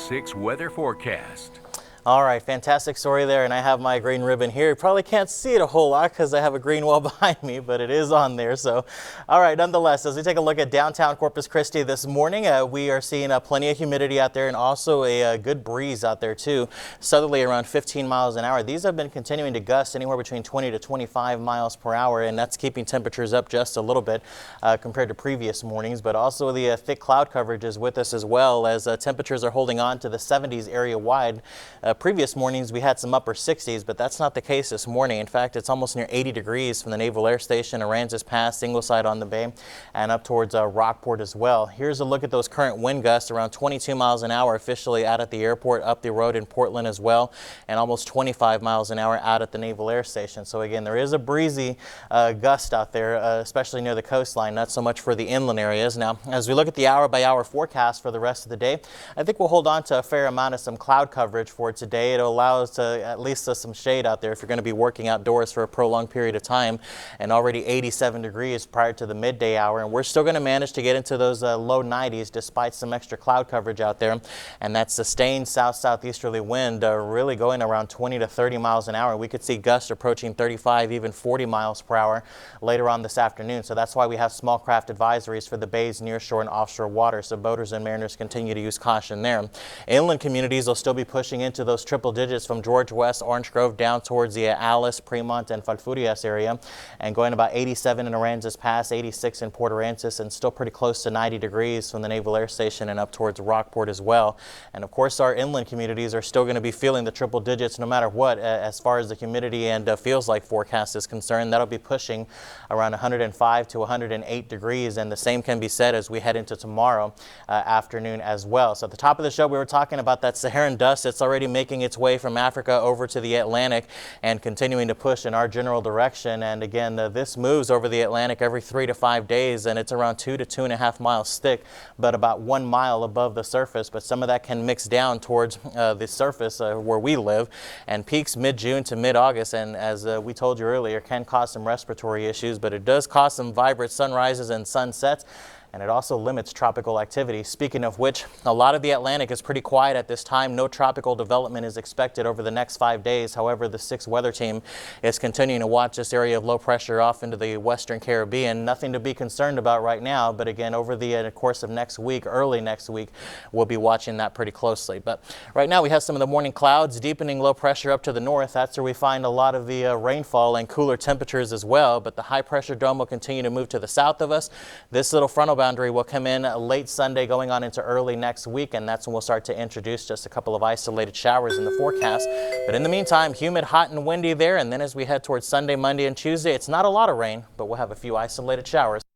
6 weather forecast. All right, fantastic story there, and I have my green ribbon here. You probably can't see it a whole lot because I have a green wall behind me, but it is on there. So, all right, nonetheless, as we take a look at downtown Corpus Christi this morning, we are seeing plenty of humidity out there and also a good breeze out there too, southerly around 15 miles an hour. These have been continuing to gust anywhere between 20 to 25 miles per hour, and that's keeping temperatures up just a little bit compared to previous mornings, but also the thick cloud coverage is with us as well as temperatures are holding on to the 70s area wide. Previous mornings we had some upper 60s, but that's not the case this morning. In fact, it's almost near 80 degrees from the Naval Air Station, Aransas Pass, Ingleside on the Bay, and up towards Rockport as well. Here's a look at those current wind gusts, around 22 miles an hour officially out at the airport, up the road in Portland as well, and almost 25 miles an hour out at the Naval Air Station. So again, there is a breezy gust out there, especially near the coastline, not so much for the inland areas. Now, as we look at the hour-by-hour forecast for the rest of the day, I think we'll hold on to a fair amount of some cloud coverage for today. It'll allow us to at least some shade out there if you're going to be working outdoors for a prolonged period of time, and already 87 degrees prior to the midday hour, and we're still going to manage to get into those low 90s despite some extra cloud coverage out there, and that sustained southeasterly wind really going around 20 to 30 miles an hour. We could see gusts approaching 35, even 40 miles per hour later on this afternoon. So that's why we have small craft advisories for the bays near shore and offshore water, so boaters and mariners continue to use caution there. Inland communities will still be pushing into those triple digits from George West, Orange Grove down towards the Alice, Fremont, and Falfurrias area, and going about 87 in Aransas Pass, 86 in Port Aransas, and still pretty close to 90 degrees from the Naval Air Station and up towards Rockport as well. And of course, our inland communities are still going to be feeling the triple digits no matter what as far as the humidity and feels like forecast is concerned. That'll be pushing around 105 to 108 degrees, and the same can be said as we head into tomorrow afternoon as well. So at the top of the show, we were talking about that Saharan dust. It's already making its way from Africa over to the Atlantic and continuing to push in our general direction. And again, this moves over the Atlantic every 3 to 5 days, and it's around 2 to 2.5 miles thick, but about 1 mile above the surface. But some of that can mix down towards the surface where we live, and peaks mid-June to mid-August, and as we told you earlier, can cause some respiratory issues, but it does cause some vibrant sunrises and sunsets, and it also limits tropical activity. Speaking of which, a lot of the Atlantic is pretty quiet at this time. No tropical development is expected over the next 5 days. However, the 6 weather team is continuing to watch this area of low pressure off into the Western Caribbean. Nothing to be concerned about right now, but again, over the course of next week, early next week, we'll be watching that pretty closely. But right now we have some of the morning clouds, deepening low pressure up to the north. That's where we find a lot of the rainfall and cooler temperatures as well, but the high pressure dome will continue to move to the south of us. This little frontal boundary will come in late Sunday going on into early next week, and that's when we'll start to introduce just a couple of isolated showers in the forecast. But in the meantime, humid, hot, and windy there, and then as we head towards Sunday, Monday, and Tuesday, it's not a lot of rain, but we'll have a few isolated showers.